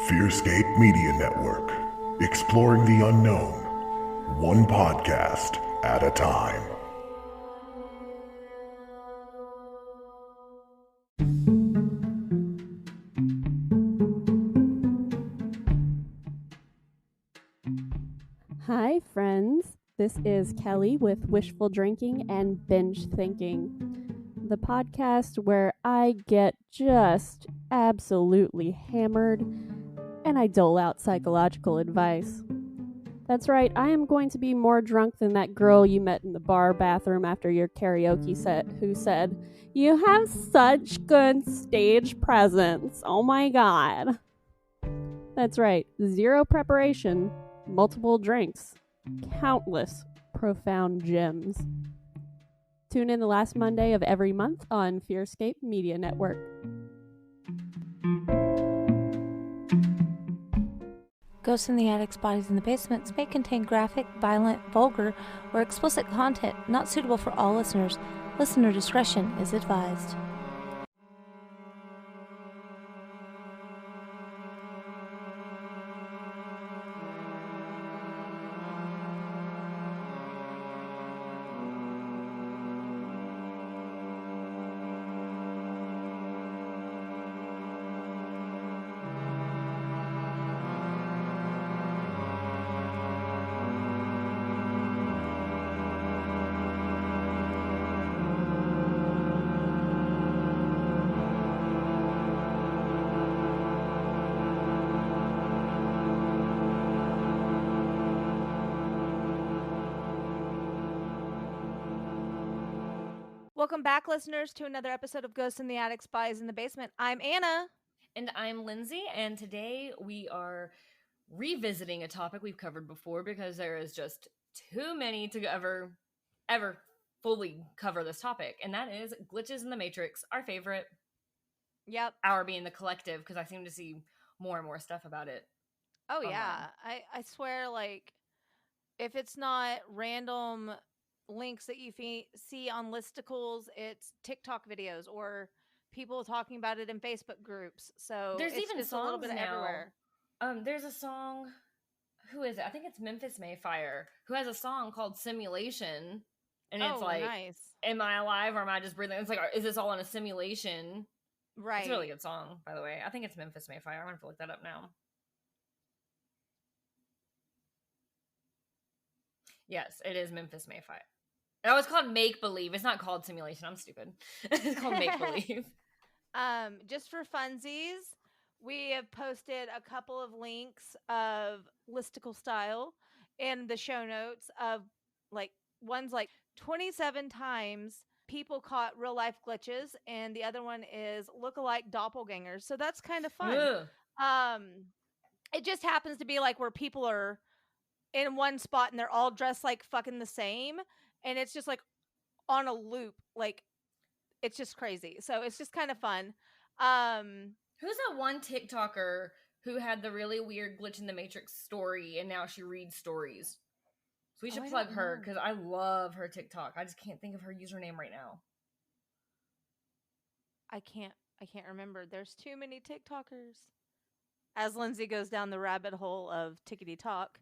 Fearscape Media Network, exploring the unknown, one podcast at a time. Hi, friends. This is Kelly with Wishful Drinking and Binge Thinking, the podcast where I get just absolutely hammered and I dole out psychological advice. That's right, I am going to be more drunk than that girl you met in the bar bathroom after your karaoke set who said, "You have such good stage presence. Oh my god." That's right, zero preparation, multiple drinks, countless profound gems. Tune in the last Monday of every month on Fearscape Media Network. Ghosts in the Attics, Bodies in the Basements may contain graphic, violent, vulgar, or explicit content not suitable for all listeners. Listener discretion is advised. Welcome back, listeners, to another episode of Ghosts in the Attic, Spies in the Basement. I'm Anna. And I'm Lindsay, and today we are revisiting a topic we've covered before because there is just too many to ever fully cover this topic, and that is glitches in the Matrix, our favorite. Yep. Our being the collective, because I seem to see more and more stuff about it. Oh, yeah. I swear, like, if it's not random links that you see on listicles, it's TikTok videos or people talking about it in Facebook groups. So there's it's even just songs a little bit now. everywhere. There's a song. Who is it? I think it's Memphis Mayfire, who has a song called Simulation, and it's like, nice. Am I alive or am I just breathing? It's like, is this all in a simulation? Right. It's a really good song, by the way. I think it's Memphis Mayfire. I'm gonna have to look that up now. Yes, it is Memphis Mayfire. Oh, it's called Make Believe. It's not called Simulation. I'm stupid. It's called Make Believe. Just for funsies, we have posted a couple of links of listicle style in the show notes of like one's like 27 times people caught real life glitches, and the other one is lookalike doppelgangers. So that's kind of fun. Ugh. It just happens to be like where people are in one spot and they're all dressed like fucking the same, and it's just like on a loop, like it's just crazy. So it's just kind of fun. Who's that one TikToker who had the really weird glitch in the Matrix story and now she reads stories? So we should plug her because I love her TikTok. I just can't think of her username right now. I can't remember. There's too many TikTokers. As Lindsay goes down the rabbit hole of Tickety Talk,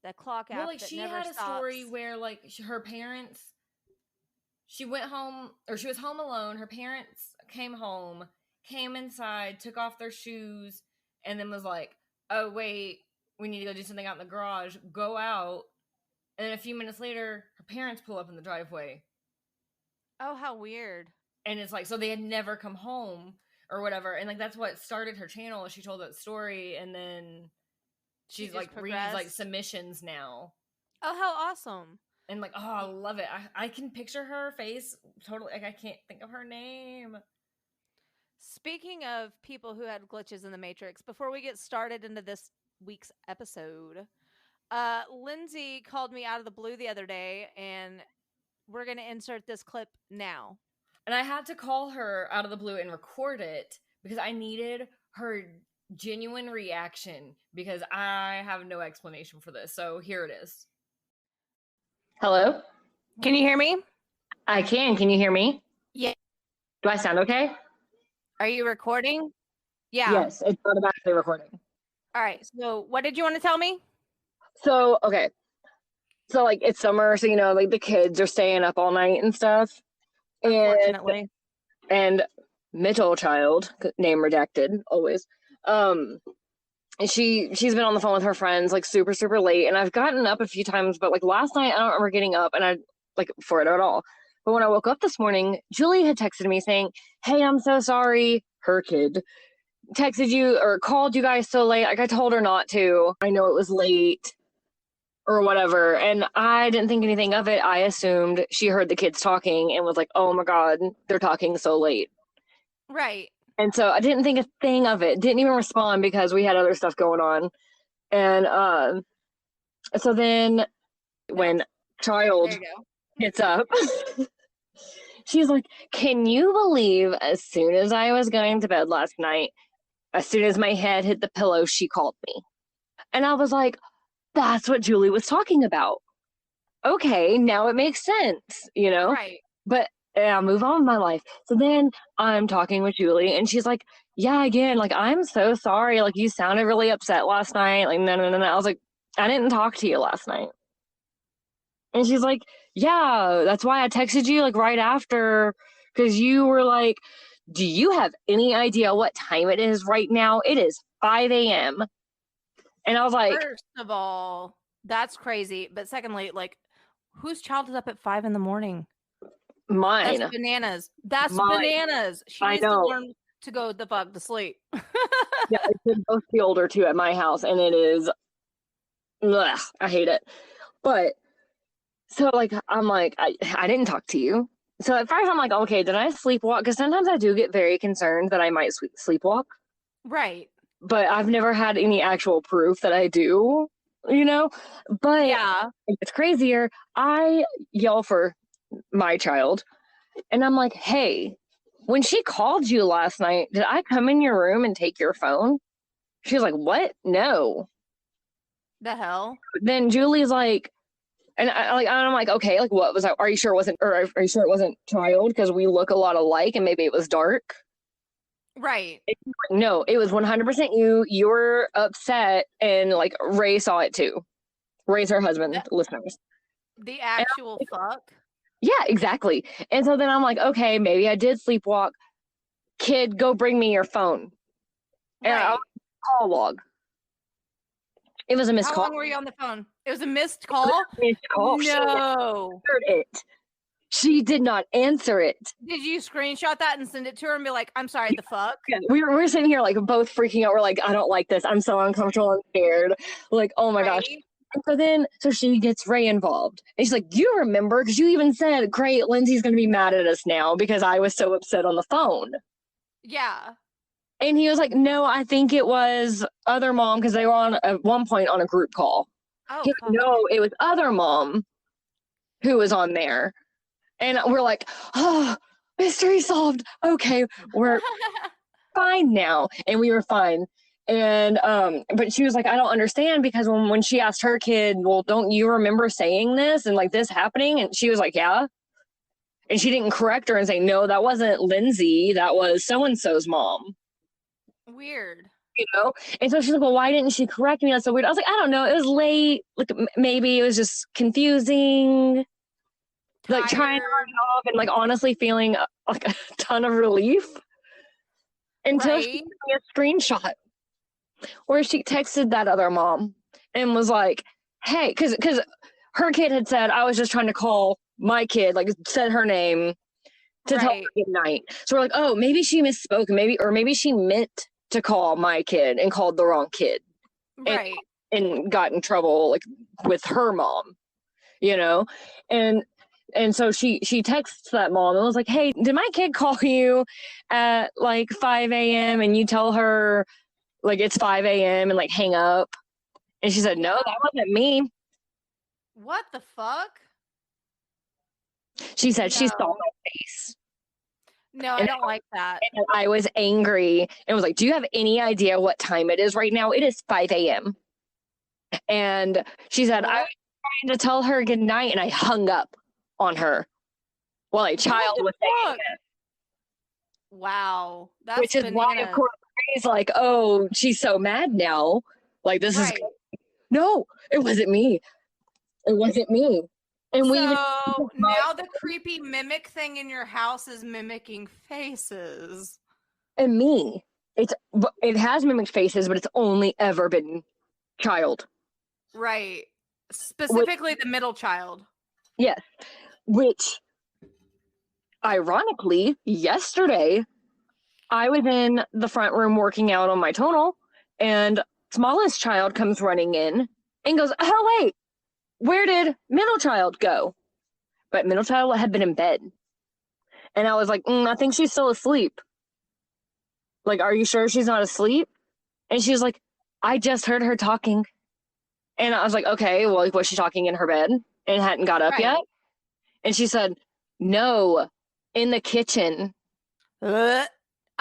that clock app that she never had a stops. story where like her parents, she went home, or she was home alone. Her parents came home, came inside, took off their shoes, and then was like, "Oh wait, we need to go do something out in the garage." Go out, and then a few minutes later, her parents pull up in the driveway. Oh, how weird! And it's like, so they had never come home or whatever, and like that's what started her channel. She told that story, and then she's like reads like submissions now. Oh, how awesome! And like, oh, I love it. I can picture her face totally. Like, I can't think of her name. Speaking of people who had glitches in the Matrix, before we get started into this week's episode, Lindsay called me out of the blue the other day, and we're going to insert this clip now. And I had to call her out of the blue and record it because I needed her genuine reaction because I have no explanation for this. So here it is. Hello? Can you hear me? I can. Can you hear me? Yeah. Do I sound okay? Are you recording? Yeah. Yes, it's automatically recording. All right. So, what did you want to tell me? So, okay. So, like, it's summer, so, like, the kids are staying up all night and stuff. Unfortunately. And middle child, name redacted, always, she's been on the phone with her friends, like, super, super late. And I've gotten up a few times, but, like, last night, I don't remember getting up, and I, like, for it at all. But when I woke up this morning, Julie had texted me saying, hey, I'm so sorry. Her kid texted you or called you guys so late. Like, I told her not to. I know it was late or whatever. And I didn't think anything of it. I assumed she heard the kids talking and was like, oh my God, they're talking so late. Right. And so I didn't think a thing of it. Didn't even respond because we had other stuff going on. And so then when child There you go. gets up, she's like, can you believe as soon as I was going to bed last night, as soon as my head hit the pillow, she called me. And I was like, that's what Julie was talking about. Okay, now it makes sense, Right. But I'll move on with my life. So then I'm talking with Julie, and she's like, yeah, again, like, I'm so sorry. Like, you sounded really upset last night. Like, no. I was like, I didn't talk to you last night. And she's like, yeah, that's why I texted you, like, right after, because you were like, do you have any idea what time it is right now? It is 5 a.m. And I was like, first of all, that's crazy. But secondly, like, whose child is up at 5 a.m? mine. That's bananas. That's Mine. bananas. She I needs to know. learn to go the fuck to sleep. Yeah, they both be older too at my house, and it is, ugh, I hate it. But so, like, I'm like, I didn't talk to you. So at first I'm like, okay, did I sleepwalk? Because sometimes I do get very concerned that I might sleepwalk. Right. But I've never had any actual proof that I do, But Yeah. it's crazier. I yell for my child, and I'm like, hey, when she called you last night, did I come in your room and take your phone? She was like, what? No. The hell? Then Julie's like, and I'm like, okay, like, what was that? Are you sure it wasn't, or are you sure it wasn't child? Because we look a lot alike, and maybe it was dark. Right. No, it was 100% you. You were upset, and, like, Ray saw it too. Ray's her husband, listeners. The actual fuck? Yeah, exactly. And so then I'm like, okay, maybe I did sleepwalk. Kid, go bring me your phone. And Right. I call log. It was a missed How call. long were you on the phone? It was a missed call? Missed call. No. She answered it. She did not answer it. Did you screenshot that and send it to her and be like, I'm sorry, the fuck? Yeah, we were sitting here, like, both freaking out. We're like, I don't like this. I'm so uncomfortable and scared. Like, oh my gosh. And so she gets Ray involved. And she's like, do you remember? Because you even said, great, Lindsay's going to be mad at us now because I was so upset on the phone. Yeah. And he was like, no, I think it was other mom, because they were on at one point on a group call. Oh, Like, no, it was other mom who was on there. And we're like, oh, mystery solved. Okay, we're fine now. And we were fine. And but she was like, I don't understand, because when she asked her kid, well, don't you remember saying this and, like, this happening? And she was like, yeah. And she didn't correct her and say, no, that wasn't Lindsay, that was so-and-so's mom. Weird. And so she's like, well, why didn't she correct me? That's so weird. I was like, I don't know, it was late, like, maybe it was just confusing. Tired. Like, trying to run it off, and, like, honestly feeling like a ton of relief until she sent me a screenshot where she texted that other mom and was like, hey, because her kid had said, I was just trying to call my kid, like, said her name to tell her good night. So we're like, oh, maybe she misspoke, maybe she meant to call my kid and called the wrong kid. Right. And got in trouble, like, with her mom, and so she texts that mom and was like, hey, did my kid call you at, like, 5 a.m. and you tell her, like, it's 5 a.m. and, like, hang up? And she said, no, that wasn't me. What the fuck? She said she saw my face. No, I don't like that. And I was angry and was like, do you have any idea what time it is right now? It is 5 a.m. And she said, I was trying to tell her good night, and I hung up on her while a child was saying it. Wow. That's which is bananas. why, of course, Ray's like, oh, she's so mad now. Like, this is Right. no, it wasn't me. It wasn't me. And we even So now the creepy mimic thing in your house is mimicking faces. and me. It has mimicked faces, but it's only ever been child. Right. Specifically the middle child. Yes. Which, ironically, yesterday, I was in the front room working out on my tonal, and smallest child comes running in and goes, "Oh, wait, where did middle child go?" But middle child had been in bed. And I was like, I think she's still asleep. Like, are you sure she's not asleep? And she was like, I just heard her talking. And I was like, okay, well, was she talking in her bed and hadn't got up yet? And she said, no, in the kitchen. I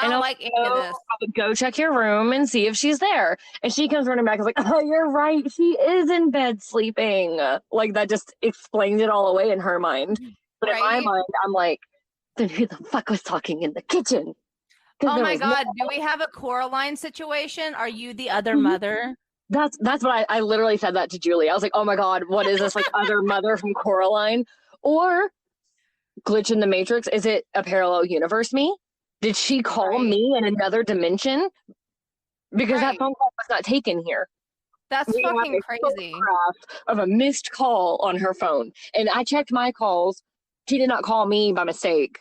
don't like any of this. I would go check your room and see if she's there. And she comes running back and is like, oh, you're right. She is in bed sleeping. Like, that just explains it all away in her mind. But in my mind, I'm like, then who the fuck was talking in the kitchen? Oh my God. Do we have a Coraline situation? Are you the other mother? That's what I literally said that to Julie. I was like, oh my God, what is this? Like, other mother from Coraline? Or glitch in the Matrix? Is it a parallel universe me? Did she call me in another dimension? Because that phone call was not taken here. That's fucking crazy. Of a missed call on her phone. And I checked my calls. She did not call me by mistake.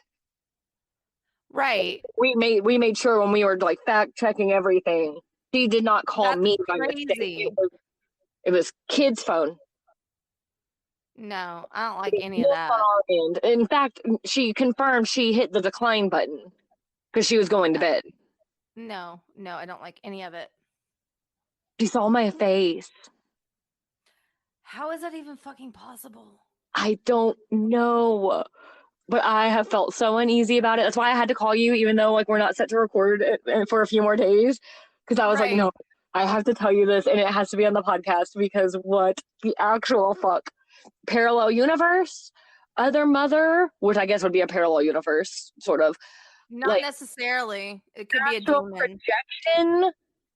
Right. We made sure when we were like fact checking everything, she did not call me by mistake. It was kid's phone. No, I don't like any of that. In fact, she confirmed she hit the decline button because she was going to bed. No, I don't like any of it. She saw my face. How is that even fucking possible? I don't know. But I have felt so uneasy about it. That's why I had to call you, even though like we're not set to record for a few more days. Because I was like, no, I have to tell you this, and it has to be on the podcast because what the actual fuck? Parallel universe, other mother, which I guess would be a parallel universe, sort of. Not necessarily. It could be a astral demon. projection,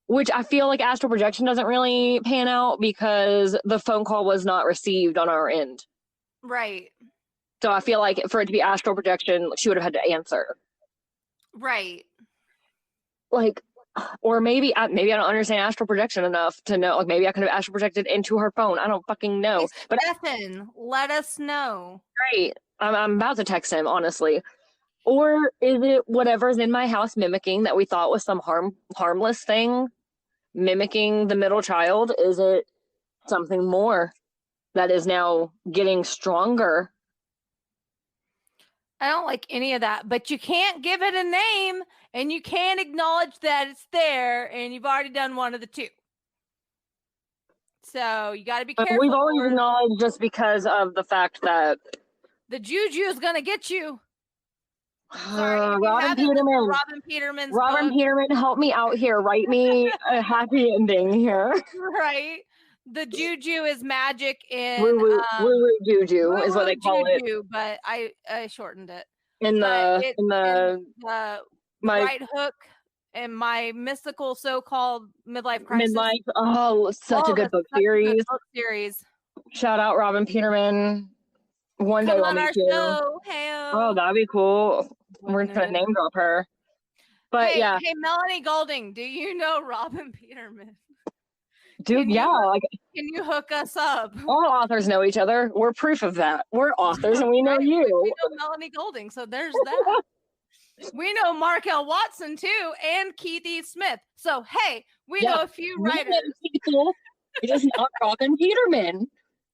which I feel like astral projection doesn't really pan out because the phone call was not received on our end. Right. So I feel like for it to be astral projection, she would have had to answer. Right. Like, or maybe I don't understand astral projection enough to know. Like, maybe I could have astral projected into her phone. I don't fucking know. But Stefan, let us know. Right. I'm about to text him, honestly. Or is it whatever's in my house mimicking that we thought was some harmless thing, mimicking the middle child? Is it something more that is now getting stronger? I don't like any of that, but you can't give it a name and you can't acknowledge that it's there and you've already done one of the two. So you got to be careful. We've always acknowledged just because of the fact that the juju is going to get you. Sorry, Robin Peterman. Robin Peterman, help me out here. Write me a happy ending here. Right. The juju is magic in woo juju is what they call juju, it. But I shortened it. In the right hook and my mystical so-called midlife crisis. Such a good book series. Shout out Robin Peterman. One day we'll meet you. Oh, that'd be cool. We're just gonna name drop her. But hey, Melanie Golding, do you know Robin Peterman? Dude, can you hook us up? All authors know each other. We're proof of that. We're authors and we know you. We know Melanie Golding, so there's that. We know Markel Watson too, and Keith E. Smith. So hey, we know a few writers. It is not Robin Peterman.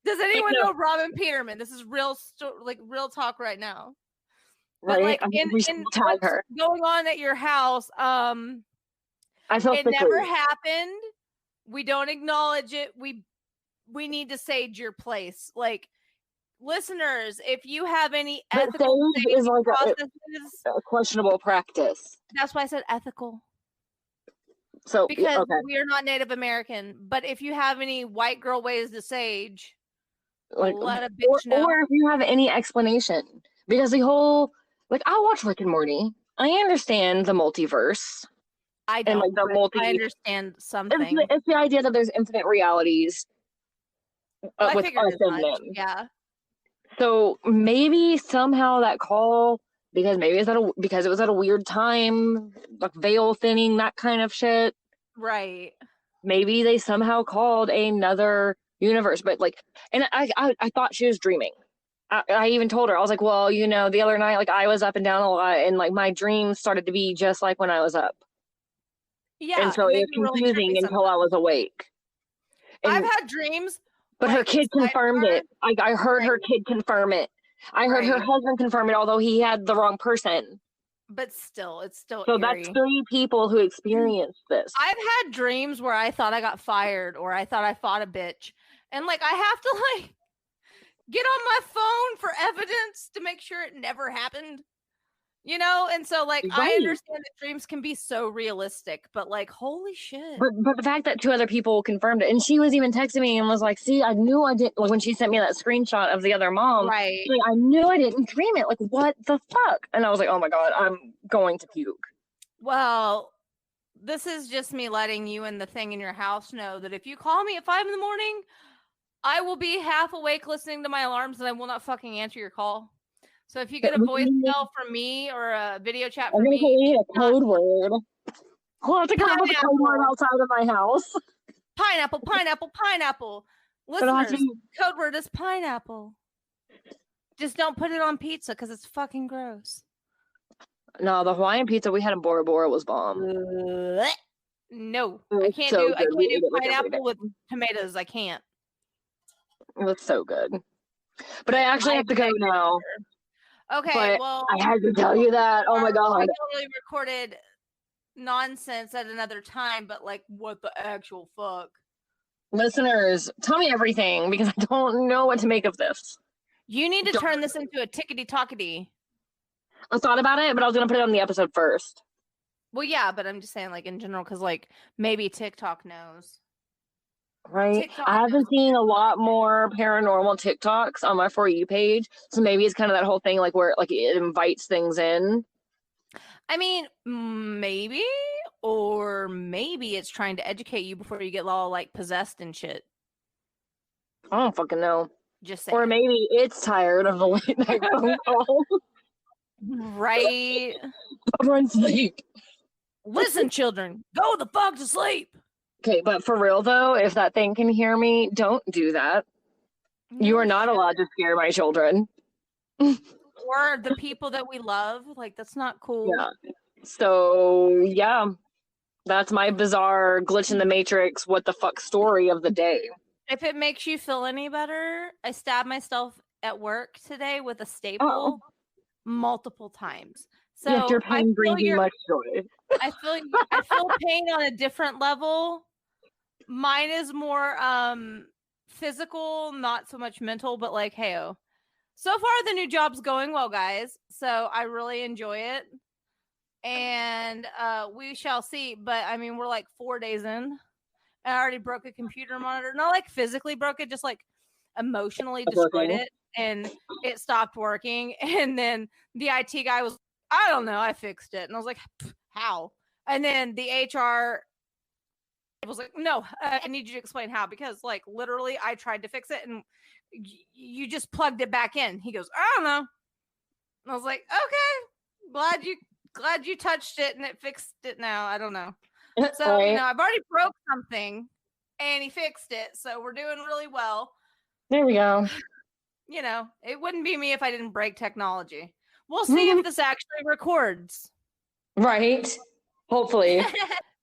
Does anyone know Robin Peterman? This is real talk right now. But right, in what's going on at your house, I felt it never happened. We don't acknowledge it. We need to sage your place. Like, listeners, if you have any ethical is like a questionable practice. That's why I said ethical. So because we are not Native American, but if you have any white girl ways to sage, like let a bitch know. Or if you have any explanation, because the whole I watch Rick and Morty. I understand the multiverse. I and like don't, the but I understand something. it's the idea that there's infinite realities I with figured us as in much. them. Yeah. So maybe somehow that call, because maybe because it was at a weird time, like veil thinning, that kind of shit. Right. Maybe they somehow called another universe, but like, and I thought she was dreaming. I even told her, I was like, well, you know, the other night, like I was up and down a lot, and like my dreams started to be just like when I was up, and Yeah, so and it they was be really confusing trippy until I sometimes. was awake. I've And had dreams but her like kid confirmed sidebar. it. I heard her Right. kid confirm it. I heard her Right. husband confirm it, although he had the wrong person. But still, it's still So that's eerie. 3 people who experienced this. I've had dreams where I thought I got fired or I thought I fought a bitch. And like I have to like get on my phone for evidence to make sure it never happened. You know, and so like I Right. understand that dreams can be so realistic, but like holy shit. But the fact that 2 other people confirmed it, and she was even texting me and was like, "See, I knew I didn't." Like when she sent me that screenshot of the other mom, Right. like, I knew I didn't dream it. Like what the fuck? And I was like, "Oh my god, I'm going to puke." Well, this is just me letting you and the thing in your house know that if you call me at 5 a.m, I will be half awake listening to my alarms and I will not fucking answer your call. So if you get a voicemail from me or a video chat I'm from gonna me, say a code word. I'll have to come up with a code word pineapple, outside of my house. pineapple, pineapple, pineapple. It'll have to Listeners, be code word is pineapple. Just don't put it on pizza because it's fucking gross. no, the Hawaiian pizza we had in Bora Bora was bomb. Blech. No, It I was can't so do good. We ate it like every day. pineapple with tomatoes. I can't. It was so good. But I actually have to go now. Okay, But well, I had to tell you that. Oh my our god. regularly recorded nonsense at another time, but like, what the actual fuck? Listeners, tell me everything because I don't know what to make of this. You need to turn this into a tickety talkety. I thought about it, but I was gonna put it on the episode first. Well, yeah, but I'm just saying, like in general, because like maybe TikTok knows. Right? TikTok I have been knows. seeing a lot more paranormal TikToks on my For You page. So maybe it's kind of that whole thing like where like it invites things in. I mean, maybe, or maybe it's trying to educate you before you get all like possessed and shit. I don't fucking know. Just saying. Or maybe it's tired of the late night phone calls. Right. Everyone sleep. Listen, children, go the fuck to sleep. Okay, but for real though, if that thing can hear me, don't do that. You are not allowed to scare my children. Or the people that we love. Like, that's not cool. Yeah. So, yeah. That's my bizarre glitch in the matrix, what the fuck story of the day. If it makes you feel any better, I stabbed myself at work today with a staple multiple times. So yes, your pain brings you much joy. I feel pain on a different level. Mine is more physical, not so much mental, but like, hey-oh. So far the new job's going well, guys. So I really enjoy it. And we shall see. But I mean, we're like 4 days in. I already broke a computer monitor. Not like physically broke it, just like emotionally destroyed it. And it stopped working. And then the IT guy was, I don't know, I fixed it. And I was like, how? And then the HR was like, no, I need you to explain how. Because like literally I tried to fix it and you just plugged it back in. He goes, I don't know. And I was like, okay, glad you touched it and it fixed it now. I don't know. So, you know, I've already broke something and he fixed it. So we're doing really well. There we go. You know, it wouldn't be me if I didn't break technology. We'll see if this actually records. Right. Hopefully.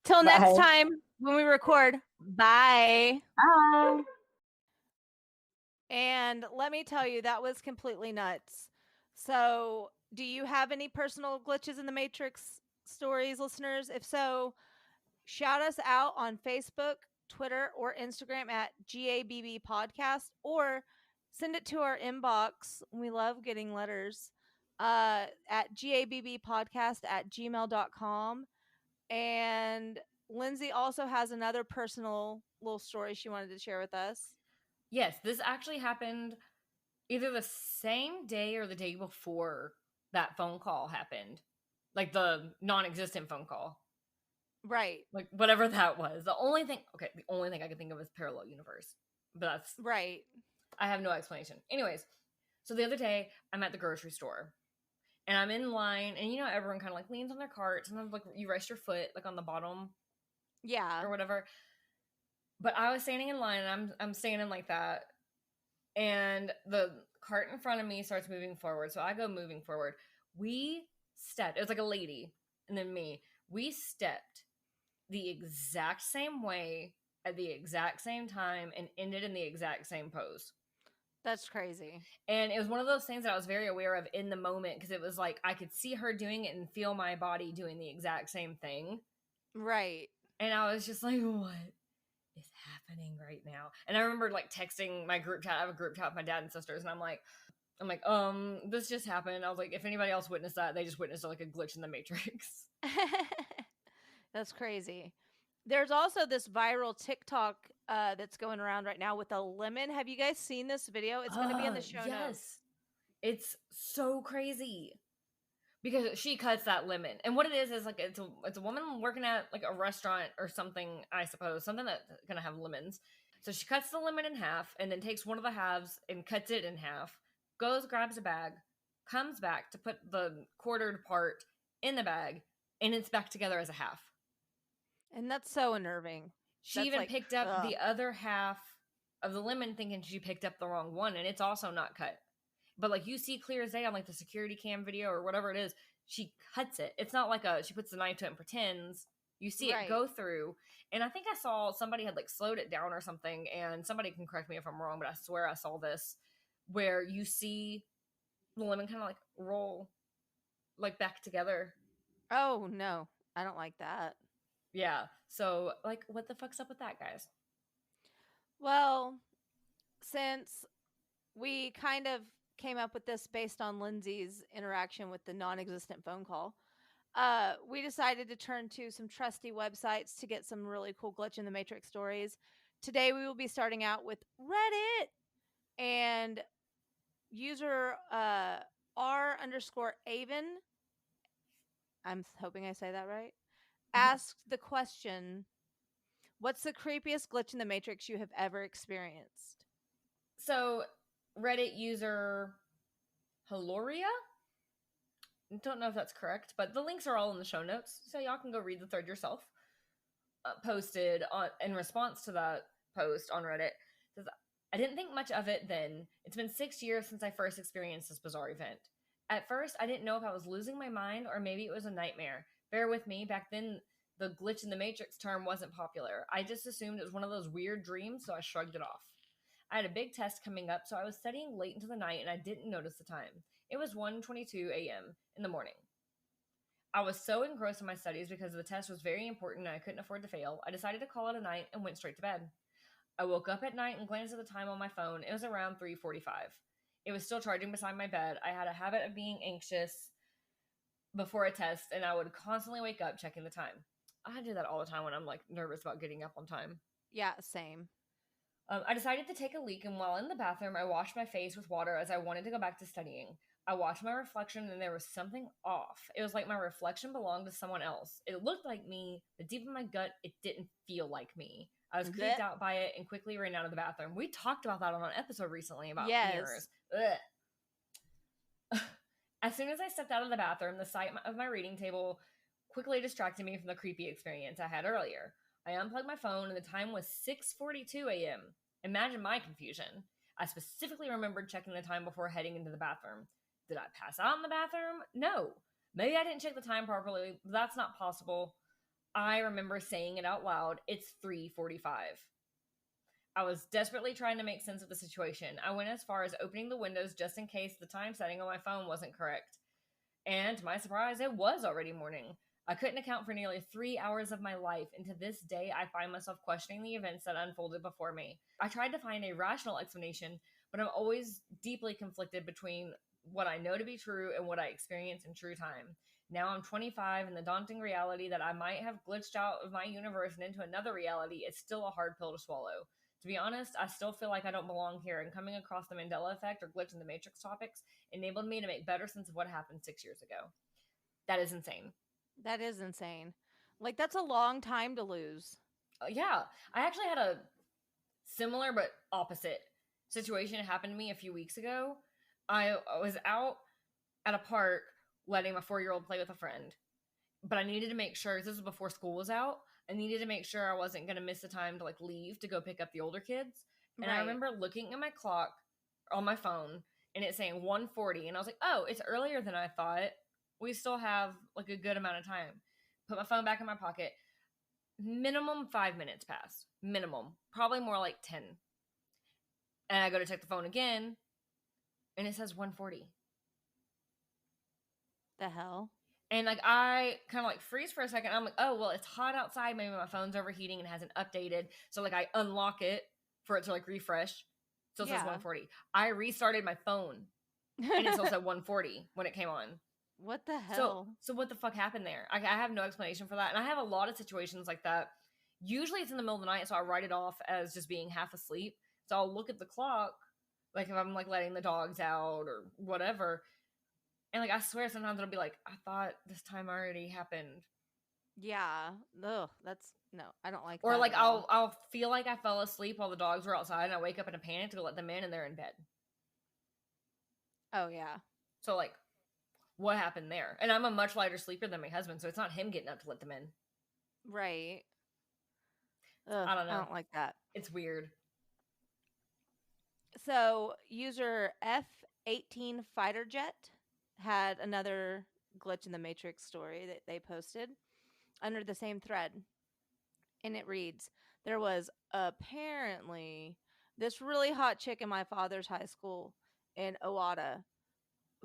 Till next time when we record. Bye. Bye. And let me tell you, that was completely nuts. So, do you have any personal glitches in the Matrix stories, listeners? If so, shout us out on Facebook, Twitter, or Instagram at GABB Podcast, or send it to our inbox. We love getting letters at gabbpodcast@gmail.com. And Lindsay also has another personal little story she wanted to share with us. Yes, this actually happened either the same day or the day before that phone call happened. Like the non-existent phone call. Right. Like, whatever that was. The only thing I could think of is parallel universe. But that's, Right. I have no explanation. Anyways, so the other day, I'm at the grocery store. And I'm in line, and you know, everyone kind of like leans on their cart. Sometimes, like, you rest your foot, like, on the bottom Yeah. or whatever. But I was standing in line, and I'm standing like that. And the cart in front of me starts moving forward. So I go moving forward. We stepped. It was like a lady, and then me. We stepped the exact same way at the exact same time and ended in the exact same pose. That's crazy. And it was one of those things that I was very aware of in the moment, because it was like I could see her doing it and feel my body doing the exact same thing. Right. And I was just like, what is happening right now? And I remember like texting my group chat. I have a group chat with my dad and sisters, and I'm like, this just happened. I was like, if anybody else witnessed that, they just witnessed like a glitch in the Matrix. That's crazy. There's also this viral TikTok that's going around right now with a lemon. Have you guys seen this video? It's going to be in the show notes. It's so crazy because she cuts that lemon, and what it is like it's a woman working at like a restaurant or something, I suppose, something that's gonna have lemons. So she cuts the lemon in half, and then takes one of the halves and cuts it in half. Goes, grabs a bag, comes back to put the quartered part in the bag, and it's back together as a half. And that's so unnerving. She even picked up the other half of the lemon thinking she picked up the wrong one, and it's also not cut. But like you see clear as day on like the security cam video or whatever it is, she cuts it. It's not like she puts the knife to it and pretends. You see it go through. And I think I saw somebody had like slowed it down or something, and somebody can correct me if I'm wrong, but I swear I saw this where you see the lemon kind of like roll like back together. Oh no, I don't like that. Yeah. So like, what the fuck's up with that, guys? Well, since we kind of came up with this based on Lindsay's interaction with the non-existent phone call, we decided to turn to some trusty websites to get some really cool glitch in the Matrix stories. Today we will be starting out with Reddit, and user r_Avon, I'm hoping I say that right, asked the question, what's the creepiest glitch in the Matrix you have ever experienced? So Reddit user Haloria, don't know if that's correct, but the links are all in the show notes, so y'all can go read the thread yourself. Posted on in response to that post on Reddit, says, I didn't think much of it then. It's been 6 years since I first experienced this bizarre event. At first, I didn't know if I was losing my mind or maybe it was a nightmare. Bear with me, back then the glitch in the Matrix term wasn't popular. I just assumed it was one of those weird dreams, so I shrugged it off. I had a big test coming up, so I was studying late into the night and I didn't notice the time. It was 1:22 a.m. in the morning. I was so engrossed in my studies because the test was very important and I couldn't afford to fail. I decided to call it a night and went straight to bed. I woke up at night and glanced at the time on my phone. It was around 3:45. It was still charging beside my bed. I had a habit of being anxious before a test, and I would constantly wake up checking the time. I do that all the time when I'm like nervous about getting up on time. Yeah, same. I decided to take a leak, and while in the bathroom, I washed my face with water as I wanted to go back to studying. I watched my reflection, and there was something off. It was like my reflection belonged to someone else. It looked like me, but deep in my gut, it didn't feel like me. I was creeped out by it and quickly ran out of the bathroom. We talked about that on an episode recently about mirrors. As soon as I stepped out of the bathroom, the sight of my reading table quickly distracted me from the creepy experience I had earlier. I unplugged my phone, and the time was 6:42 a.m. Imagine my confusion. I specifically remembered checking the time before heading into the bathroom. Did I pass out in the bathroom? No. Maybe I didn't check the time properly, but that's not possible. I remember saying it out loud. It's 3:45. I was desperately trying to make sense of the situation. I went as far as opening the windows just in case the time setting on my phone wasn't correct. And to my surprise, it was already morning. I couldn't account for nearly 3 hours of my life, and to this day, I find myself questioning the events that unfolded before me. I tried to find a rational explanation, but I'm always deeply conflicted between what I know to be true and what I experience in true time. Now I'm 25, and the daunting reality that I might have glitched out of my universe and into another reality is still a hard pill to swallow. To be honest, I still feel like I don't belong here, and coming across the Mandela effect or glitch in the Matrix topics enabled me to make better sense of what happened 6 years ago. That is insane. That is insane. Like, that's a long time to lose. Yeah, I actually had a similar but opposite situation happen to me a few weeks ago. I was out at a park letting my 4-year-old play with a friend, but I needed to make sure, this was before school was out, I needed to make sure I wasn't going to miss the time to like leave to go pick up the older kids. And I remember looking at my clock on my phone and it saying 1:40, and I was like, oh, it's earlier than I thought. We still have like a good amount of time. Put my phone back in my pocket. Minimum 5 minutes passed. Minimum. Probably more like 10. And I go to check the phone again, and it says 1:40. The hell? And like I kind of like freeze for a second. I'm like, oh well, it's hot outside. Maybe my phone's overheating and hasn't updated. So like I unlock it for it to like refresh. So it says 1:40. I restarted my phone, and it still said 1:40 when it came on. What the hell? So what the fuck happened there? I have no explanation for that. And I have a lot of situations like that. Usually it's in the middle of the night, so I write it off as just being half asleep. So I'll look at the clock, like if I'm like letting the dogs out or whatever. And like I swear sometimes it'll be like, I thought this time already happened. Yeah. Ugh, that's no, I don't like that. Or like at all. I'll feel like I fell asleep while the dogs were outside and I wake up in a panic to go let them in and they're in bed. Oh yeah. So like what happened there? And I'm a much lighter sleeper than my husband, so it's not him getting up to let them in. Right. Ugh, I don't know. I don't like that. It's weird. So user F18 Fighter Jet had another glitch in the Matrix story that they posted under the same thread. And it reads, there was apparently this really hot chick in my father's high school in Owata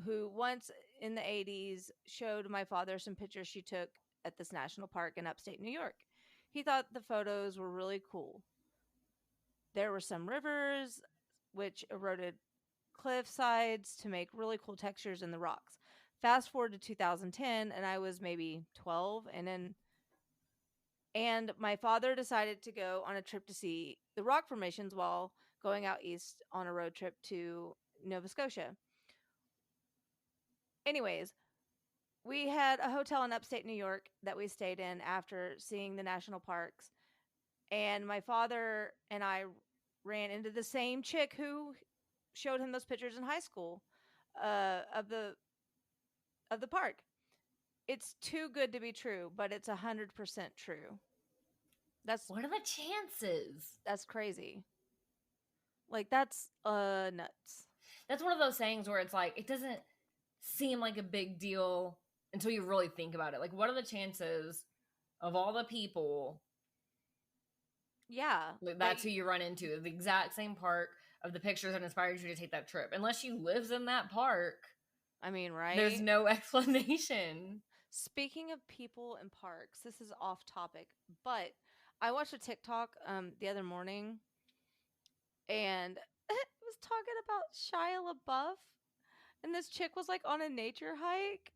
who once in the 80s showed my father some pictures she took at this national park in upstate New York. He thought the photos were really cool. There were some rivers which eroded cliff sides to make really cool textures in the rocks. Fast forward to 2010 and I was maybe 12 and my father decided to go on a trip to see the rock formations while going out east on a road trip to Nova Scotia. Anyways, we had a hotel in upstate New York that we stayed in after seeing the national parks. And my father and I ran into the same chick who showed him those pictures in high school of the park. It's too good to be true, but it's 100% true. What are the chances? That's crazy. Like that's nuts. That's one of those things where it's like it doesn't seem like a big deal until you really think about it. Like, what are the chances of all the people? Yeah, That's who you run into. The exact same park of the pictures that inspired you to take that trip. Unless you lives in that park. I mean, right? There's no explanation. Speaking of people and parks, this is off topic, but I watched a TikTok the other morning and it was talking about Shia LaBeouf. And this chick was like on a nature hike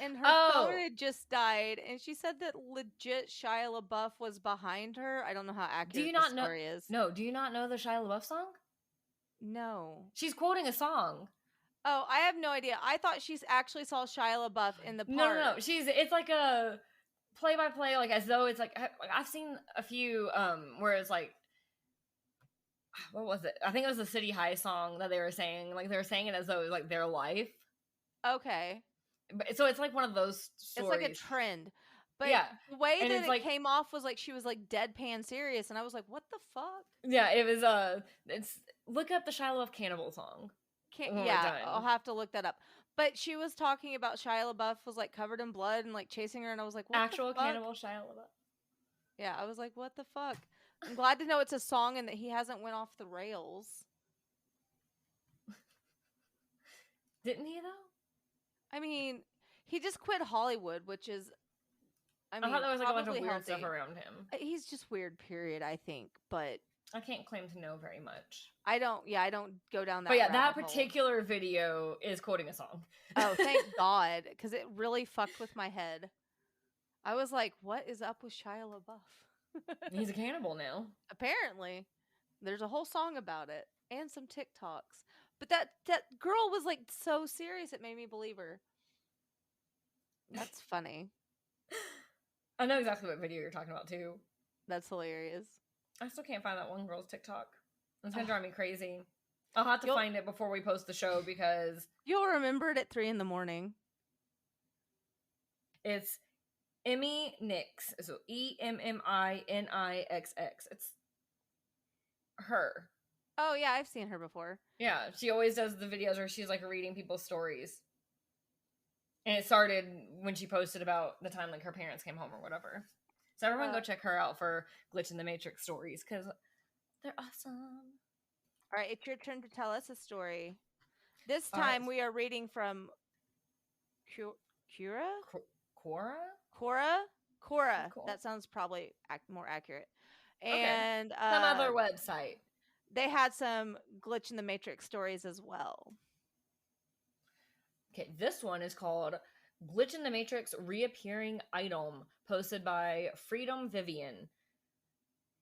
and her phone had just died. And she said that legit Shia LaBeouf was behind her. I don't know how accurate the story is. No, do you not know the Shia LaBeouf song? No. She's quoting a song. Oh, I have no idea. I thought she actually saw Shia LaBeouf in the park. No. It's like a play-by-play, like as though it's like I've seen a few where it's like, what was it? I think it was the City High song that they were saying. Like they were saying it as though it was like their life. Okay. But so it's like one of those stories. It's like a trend. But yeah, the way that it came off was like she was like deadpan serious, and I was like, "What the fuck?" Yeah, it was. It's look up the Shia LaBeouf Cannibal song. I'll have to look that up. But she was talking about Shia LaBeouf was like covered in blood and like chasing her, and I was like, "What actual the fuck?" cannibal Shia LaBeouf? Yeah, I was like, "What the fuck?" I'm glad to know it's a song and that he hasn't went off the rails. Didn't he though? I mean, he just quit Hollywood, which is. I thought there was like a bunch of weird stuff around him. He's just weird, period, I think. But I can't claim to know very much. I don't go down that. But yeah, that particular video is quoting a song. Oh, thank God, because it really fucked with my head. I was like, "What is up with Shia LaBeouf?" He's a cannibal now. Apparently, there's a whole song about it and some TikToks. But that girl was like so serious, it made me believe her. That's funny. I know exactly what video you're talking about too. That's hilarious. I still can't find that one girl's TikTok. It's gonna drive me crazy. I'll have to find it before we post the show because you'll remember it at 3 a.m. it's Emmy Nix. So EMMINIXX. It's her. Oh yeah, I've seen her before. Yeah, she always does the videos where she's like reading people's stories. And it started when she posted about the time like her parents came home or whatever. So everyone go check her out for Glitch in the Matrix stories because they're awesome. All right, it's your turn to tell us a story. This time we are reading from Cora? Cora. Cool. That sounds probably more accurate. And some other website. They had some Glitch in the Matrix stories as well. Okay, this one is called Glitch in the Matrix Reappearing Item, posted by Freedom Vivian.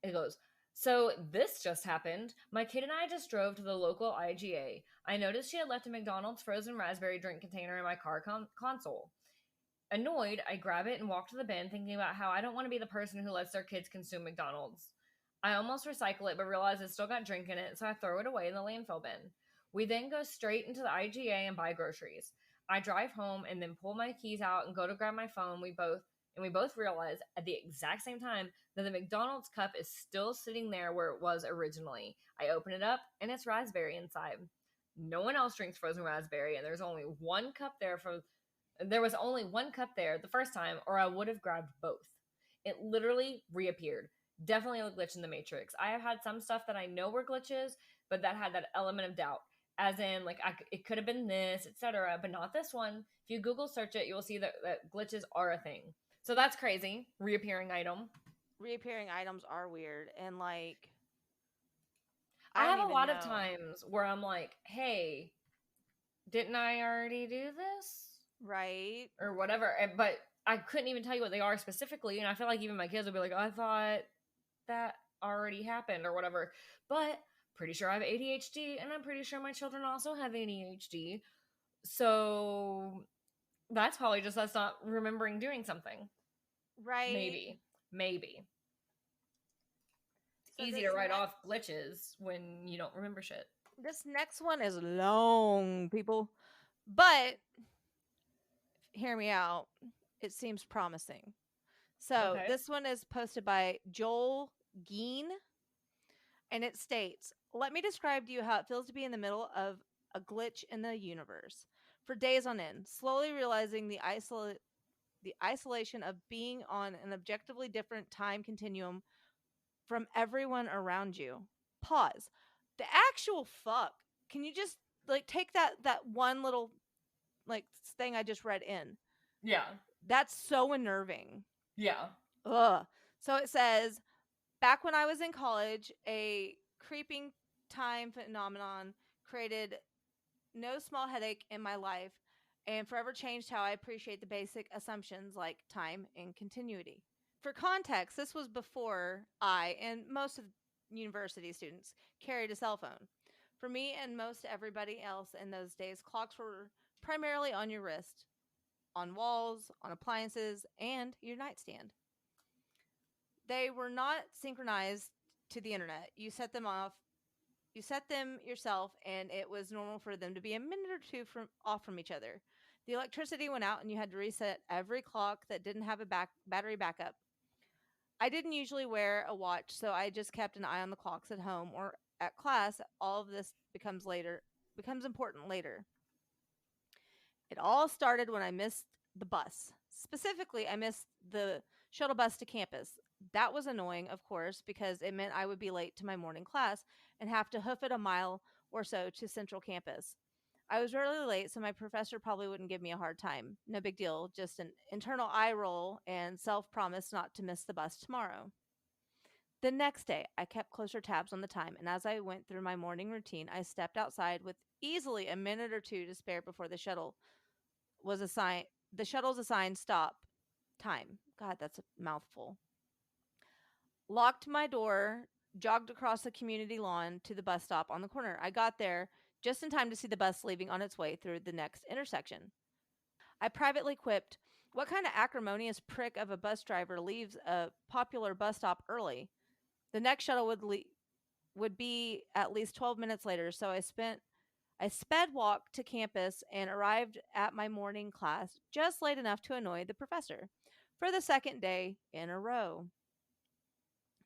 It goes, so this just happened. My kid and I just drove to the local IGA. I noticed she had left a McDonald's frozen raspberry drink container in my car console. Annoyed, I grab it and walk to the bin thinking about how I don't want to be the person who lets their kids consume McDonald's. I almost recycle it but realize it's still got drink in it, so I throw it away in the landfill bin. We then go straight into the IGA and buy groceries. I drive home and then pull my keys out and go to grab my phone. We both realize at the exact same time that the McDonald's cup is still sitting there where it was originally. I open it up and it's raspberry inside. No one else drinks frozen raspberry, and there was only one cup there the first time, or I would have grabbed both. It literally reappeared. Definitely a glitch in the Matrix. I have had some stuff that I know were glitches, but that had that element of doubt. As in, like, it could have been this, etc., but not this one. If you Google search it, you'll see that glitches are a thing. So that's crazy. Reappearing item. Reappearing items are weird, and like, I have a lot of times where I'm like, hey, didn't I already do this? Right. Or whatever. But I couldn't even tell you what they are specifically, and I feel like even my kids would be like, I thought that already happened or whatever. But pretty sure I have ADHD, and I'm pretty sure my children also have ADHD. So that's probably just us not remembering doing something. Right. Maybe. It's easy to write off glitches when you don't remember shit. This next one is long, people. But hear me out. It seems promising. So this one is posted by Joel Geen. And it states, let me describe to you how it feels to be in the middle of a glitch in the universe. For days on end, slowly realizing the isolation of being on an objectively different time continuum from everyone around you. Pause. The actual fuck. Can you just like take that one little like thing I just read in? Yeah. That's so unnerving. Yeah. Ugh. So it says, back when I was in college, a creeping time phenomenon created no small headache in my life and forever changed how I appreciate the basic assumptions like time and continuity. For context, this was before I and most of university students carried a cell phone. For me and most everybody else in those days, clocks were primarily on your wrist, on walls, on appliances, and your nightstand. They were not synchronized to the internet. You set them yourself, and it was normal for them to be a minute or two off from each other. The electricity went out, and you had to reset every clock that didn't have a battery backup. I didn't usually wear a watch, so I just kept an eye on the clocks at home or at class. All of this becomes important later. It all started when I missed the bus. Specifically, I missed the shuttle bus to campus. That was annoying, of course, because it meant I would be late to my morning class and have to hoof it a mile or so to Central Campus. I was really late, so my professor probably wouldn't give me a hard time. No big deal, just an internal eye roll and self-promise not to miss the bus tomorrow. The next day, I kept closer tabs on the time, and as I went through my morning routine, I stepped outside with easily a minute or two to spare before the shuttle's assigned stop time. God, that's a mouthful. Locked my door, jogged across the community lawn to the bus stop on the corner. I got there just in time to see the bus leaving on its way through the next intersection. I privately quipped, What kind of acrimonious prick of a bus driver leaves a popular bus stop early? The next shuttle would be at least 12 minutes later, so I sped walk to campus and arrived at my morning class just late enough to annoy the professor for the second day in a row.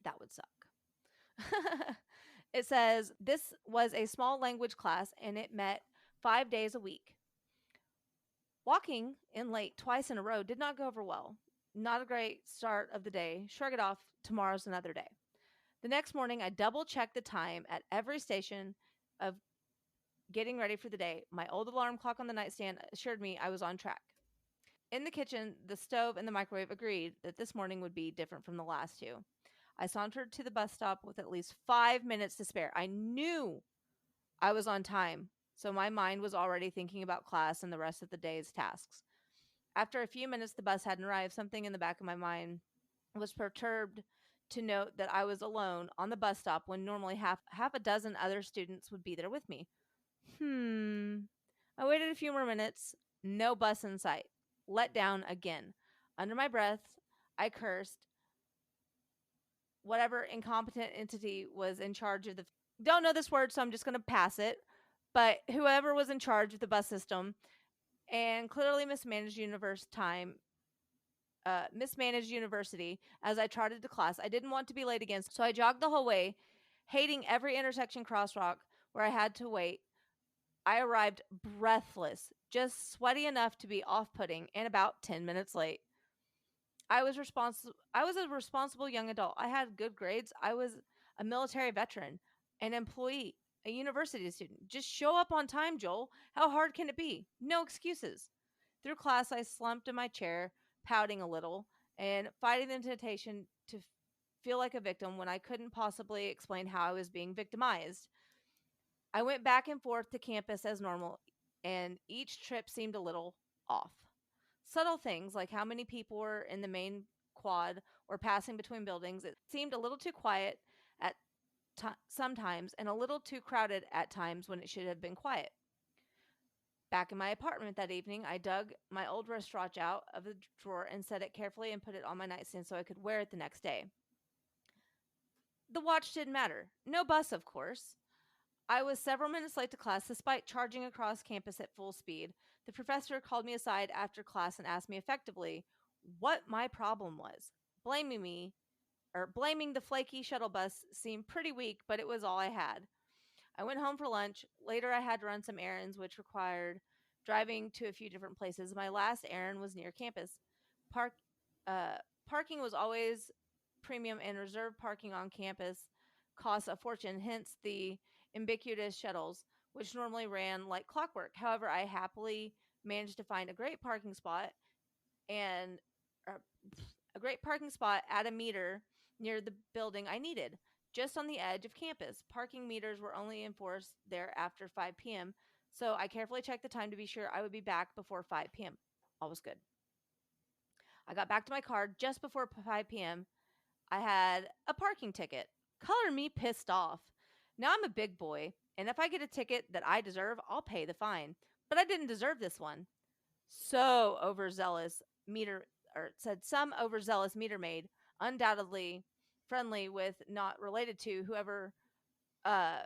That would suck. It says this was a small language class and it met 5 days a week. Walking in late twice in a row did not go over well. Not a great start of the day. Shrug it off. Tomorrow's another day. The next morning, I double checked the time at every station of getting ready for the day. My old alarm clock on the nightstand assured me I was on track. In the kitchen, the stove and the microwave agreed that this morning would be different from the last two. I sauntered to the bus stop with at least 5 minutes to spare. I knew I was on time, so my mind was already thinking about class and the rest of the day's tasks. After a few minutes, the bus hadn't arrived. Something in the back of my mind was perturbed to note that I was alone on the bus stop when normally half a dozen other students would be there with me. I waited a few more minutes. No bus in sight. Let down again. Under my breath, I cursed whatever incompetent entity was in charge of the. Don't know this word, so I'm just going to pass it. But whoever was in charge of the bus system and clearly mismanaged university as I trotted to class. I didn't want to be late again, so I jogged the whole way, hating every intersection crosswalk where I had to wait. I arrived breathless, just sweaty enough to be off-putting, and about 10 minutes late. I was a responsible young adult. I had good grades. I was a military veteran, an employee, a university student. Just show up on time, Joel. How hard can it be? No excuses. Through class, I slumped in my chair, pouting a little, and fighting the temptation to feel like a victim when I couldn't possibly explain how I was being victimized. I went back and forth to campus as normal, and each trip seemed a little off. Subtle things like how many people were in the main quad or passing between buildings. It seemed a little too quiet at sometimes and a little too crowded at times when it should have been quiet. Back in my apartment that evening, I dug my old wristwatch out of the drawer and set it carefully and put it on my nightstand so I could wear it the next day. The watch didn't matter. No bus, of course. I was several minutes late to class despite charging across campus at full speed. The professor called me aside after class and asked me effectively what my problem was. Blaming the flaky shuttle bus seemed pretty weak, but it was all I had. I went home for lunch. Later, I had to run some errands, which required driving to a few different places. My last errand was near campus. Park, Parking was always premium, and reserved parking on campus costs a fortune, hence the ubiquitous shuttles, which normally ran like clockwork. However, I happily managed to find and uh, a great parking spot at a meter near the building I needed, just on the edge of campus. Parking meters were only enforced there after 5 p.m., so I carefully checked the time to be sure I would be back before 5 p.m. All was good. I got back to my car just before 5 p.m. I had a parking ticket. Color me pissed off. Now I'm a big boy, and if I get a ticket that I deserve, I'll pay the fine. But I didn't deserve this one. So overzealous meter, or said some overzealous meter maid, undoubtedly friendly with, not related to, uh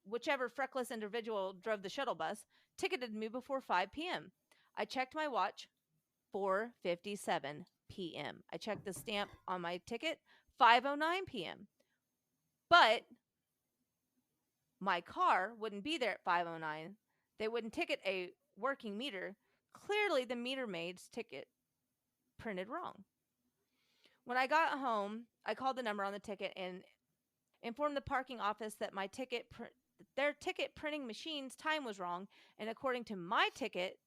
whichever freckless individual drove the shuttle bus, ticketed me before 5 p.m. I checked my watch, 4:57 p.m. I checked the stamp on my ticket, 5:09 p.m. But my car wouldn't be there at 5:09. They wouldn't ticket a working meter. Clearly the meter maid's ticket printed wrong. When I got home, I called the number on the ticket and informed the parking office that their ticket printing machine's time was wrong, and according to my ticket,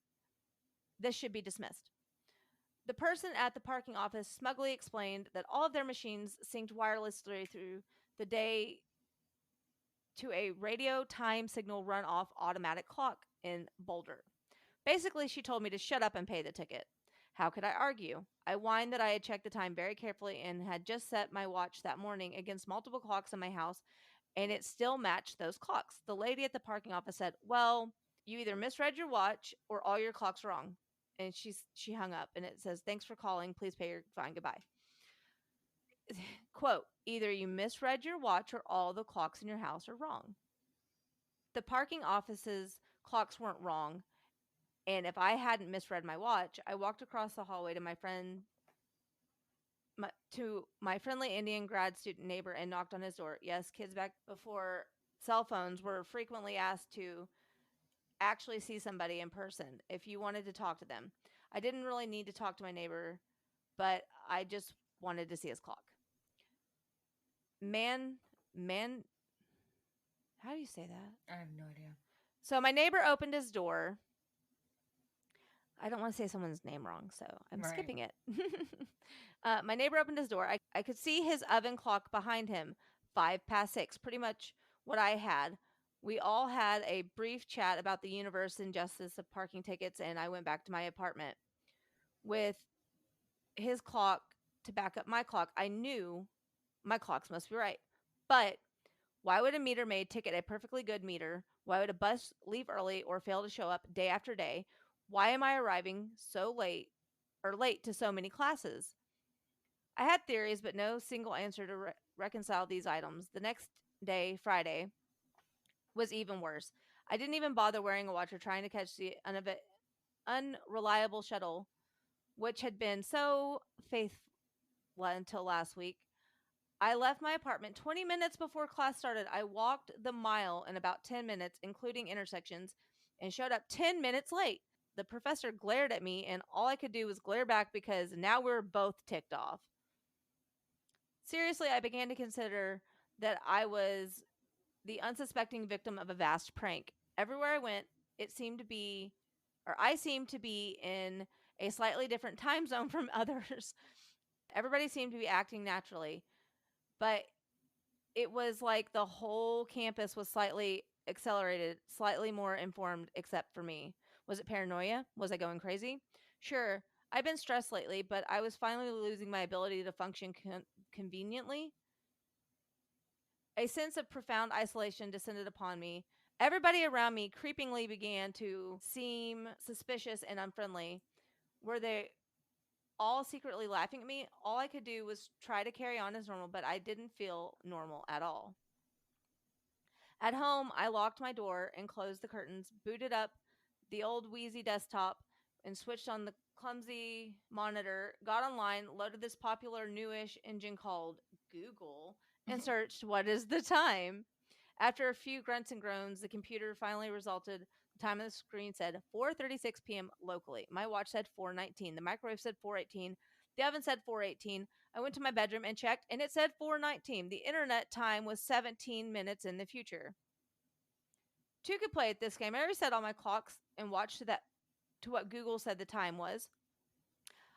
this should be dismissed. The person at the parking office smugly explained that all of their machines synced wirelessly through the day to a radio time signal run off automatic clock in Boulder. Basically, she told me to shut up and pay the ticket. How could I argue? I whined that I had checked the time very carefully and had just set my watch that morning against multiple clocks in my house, and it still matched those clocks. The lady at the parking office said, "Well, you either misread your watch or all your clocks wrong." and she hung up, and it says, "Thanks for calling. Please pay your fine. Goodbye." Quote, "Either you misread your watch or all the clocks in your house are wrong." The parking office's clocks weren't wrong, and if I hadn't misread my watch, I walked across the hallway to my friendly Indian grad student neighbor and knocked on his door. Yes, kids back before cell phones were frequently asked to actually see somebody in person if you wanted to talk to them. I didn't really need to talk to my neighbor, but I just wanted to see his clock. Man, how do you say that? I have no idea. So my neighbor opened his door. I don't want to say someone's name wrong, so I'm Right. skipping it. My neighbor opened his door. I could see his oven clock behind him, 6:05, pretty much what I had. We all had a brief chat about the universe and justice of parking tickets, and I went back to my apartment with his clock to back up my clock. I knew my clocks must be right. But why would a meter maid ticket a perfectly good meter? Why would a bus leave early or fail to show up day after day? Why am I arriving so late or late to so many classes? I had theories, but no single answer to reconcile these items. The next day, Friday, was even worse. I didn't even bother wearing a watch or trying to catch the unreliable shuttle, which had been so faithful until last week. I left my apartment 20 minutes before class started. I walked the mile in about 10 minutes, including intersections, and showed up 10 minutes late. The professor glared at me, and all I could do was glare back because now we were both ticked off. Seriously, I began to consider that I was the unsuspecting victim of a vast prank. Everywhere I went, I seemed to be in a slightly different time zone from others. Everybody seemed to be acting naturally, but it was like the whole campus was slightly accelerated, slightly more informed, except for me. Was it paranoia? Was I going crazy? Sure, I've been stressed lately, but I was finally losing my ability to function conveniently. A sense of profound isolation descended upon me. Everybody around me creepingly began to seem suspicious and unfriendly. Were they all secretly laughing at me? All I could do was try to carry on as normal, but I didn't feel normal at all. At home, I locked my door and closed the curtains, booted up the old Wheezy desktop, and switched on the clumsy monitor, got online, loaded this popular newish engine called Google, and searched what is the time. After a few grunts and groans, the computer finally resulted. The time on the screen said 4:36 p.m. locally. My watch said 4:19. The microwave said 4:18. The oven said 4:18. I went to my bedroom and checked, and it said 4:19. The internet time was 17 minutes in the future. Two could play at this game. I reset all my clocks and watched to what Google said the time was.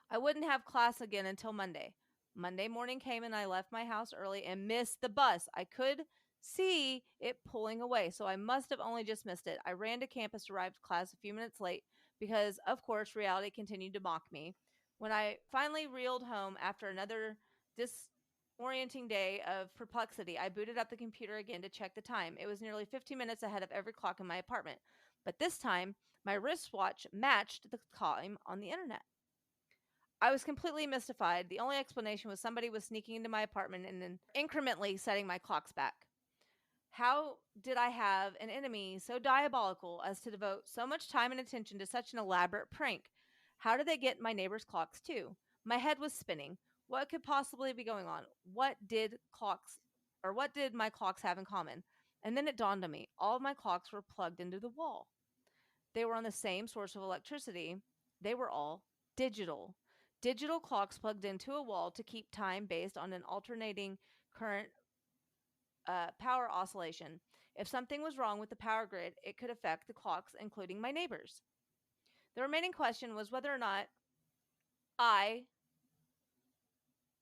I wouldn't have class again until Monday. Monday morning came and I left my house early and missed the bus. I could see it pulling away, so I must have only just missed it. I ran to campus, arrived to class a few minutes late because, of course, reality continued to mock me. When I finally reeled home after another disorienting day of perplexity, I booted up the computer again to check the time. It was nearly 15 minutes ahead of every clock in my apartment, but this time my wristwatch matched the time on the internet. I was completely mystified. The only explanation was somebody was sneaking into my apartment and then incrementally setting my clocks back. How did I have an enemy so diabolical as to devote so much time and attention to such an elaborate prank? How did they get my neighbor's clocks too? My head was spinning. What could possibly be going on? What did my clocks have in common? And then it dawned on me. All of my clocks were plugged into the wall. They were on the same source of electricity. They were all digital. Digital clocks plugged into a wall to keep time based on an alternating current power oscillation. If something was wrong with the power grid, it could affect the clocks, including my neighbors. The remaining question was whether or not I,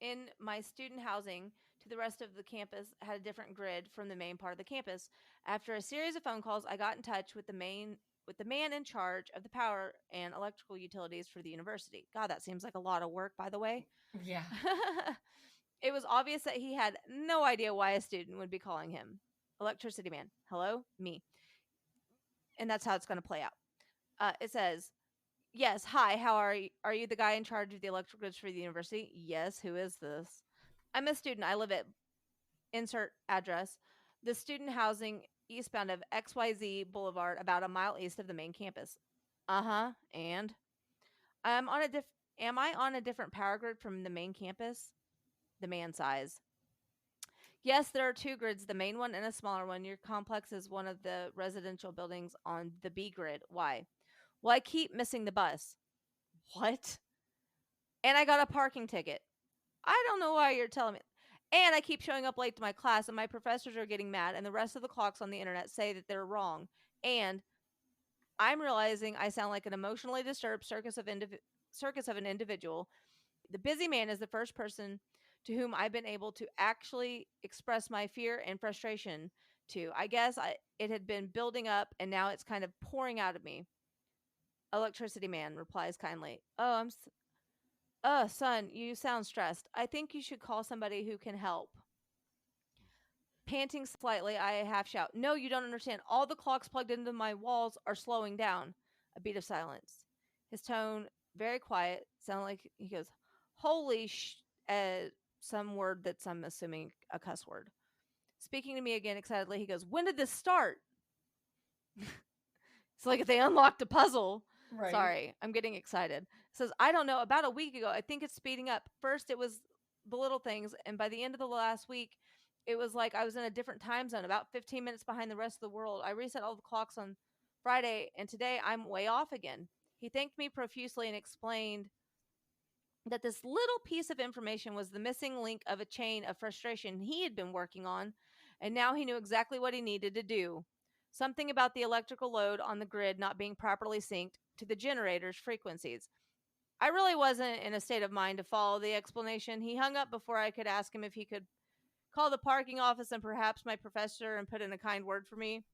in my student housing to the rest of the campus, had a different grid from the main part of the campus. After a series of phone calls, I got in touch with the man in charge of the power and electrical utilities for the university. God, that seems like a lot of work, by the way. Yeah. It was obvious that he had no idea why a student would be calling him. Electricity man. Hello? Me. And that's how it's going to play out. It says, Yes. Hi. How are you? Are you the guy in charge of the electrical goods for the university? Yes. Who is this? I'm a student. I live at insert address, the student housing eastbound of XYZ Boulevard, about a mile east of the main campus. Uh-huh. And I'm on a am I on a different power grid from the main campus? The man size. Yes, there are two grids, the main one and a smaller one. Your complex is one of the residential buildings on the B grid. Why? Well, I keep missing the bus. What? And I got a parking ticket. I don't know why you're telling me. And I keep showing up late to my class, and my professors are getting mad, and the rest of the clocks on the internet say that they're wrong. And I'm realizing I sound like an emotionally disturbed circus of an individual. The busy man is the first person to whom I've been able to actually express my fear and frustration to. I guess it had been building up, and now it's kind of pouring out of me. Electricity man replies kindly. Son, you sound stressed. I think you should call somebody who can help. Panting slightly, I half shout, No, you don't understand. All the clocks plugged into my walls are slowing down. A beat of silence. His tone, very quiet, sounded like he goes, Holy some word that's, I'm assuming, a cuss word. Speaking to me again excitedly, he goes, When did this start? It's like if they unlocked a puzzle. Right. Sorry, I'm getting excited. Says, I don't know, about a week ago. I think it's speeding up. First, it was the little things, and by the end of the last week, it was like I was in a different time zone, about 15 minutes behind the rest of the world. I reset all the clocks on Friday, and today I'm way off again. He thanked me profusely and explained that this little piece of information was the missing link of a chain of frustration he had been working on, and now he knew exactly what he needed to do. Something about the electrical load on the grid not being properly synced to the generator's frequencies. I really wasn't in a state of mind to follow the explanation. He hung up before I could ask him if he could call the parking office and perhaps my professor and put in a kind word for me.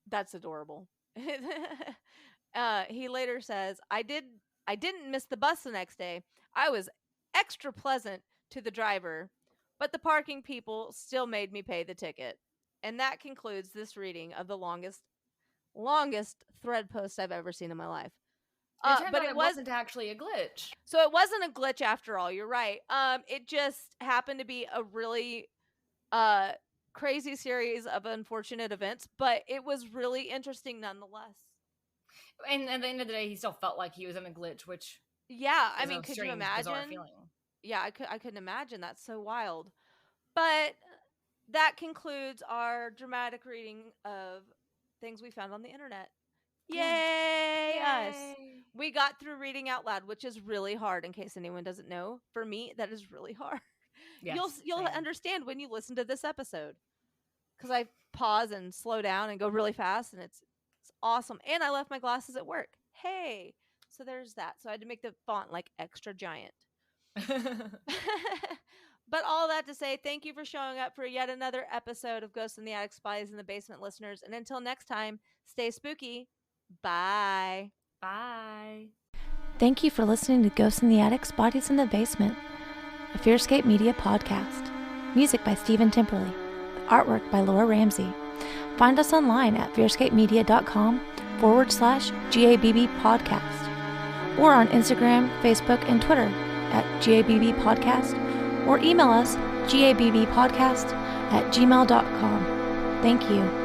That's adorable. He later says, I didn't miss the bus the next day. I was extra pleasant to the driver, but the parking people still made me pay the ticket. And that concludes this reading of the longest thread post I've ever seen in my life. But it wasn't actually a glitch. So it wasn't a glitch after all. You're right. It just happened to be a really crazy series of unfortunate events, but it was really interesting nonetheless. And at the end of the day, he still felt like he was in a glitch, which I mean, could you imagine? Yeah, I couldn't imagine. That's so wild. But that concludes our dramatic reading of things we found on the internet. Yay, us. We got through reading out loud, which is really hard, in case anyone doesn't know. For me, that is really hard. Yes, you'll understand when you listen to this episode, because I pause and slow down and go really fast, and it's awesome. And I left my glasses at work. Hey, so there's that. So I had to make the font like extra giant. But all that to say, thank you for showing up for yet another episode of Ghosts in the Attic, Spies in the Basement, listeners. And until next time, stay spooky. Bye. Bye. Thank you for listening to Ghosts in the Attic, Bodies in the Basement, a Fearscape Media podcast. Music by Stephen Timperley. Artwork by Laura Ramsey. Find us online at fearscapemedia.com/GABB podcast, or on Instagram, Facebook, and Twitter at GABB podcast, or email us gabbpodcast@gmail.com. Thank you.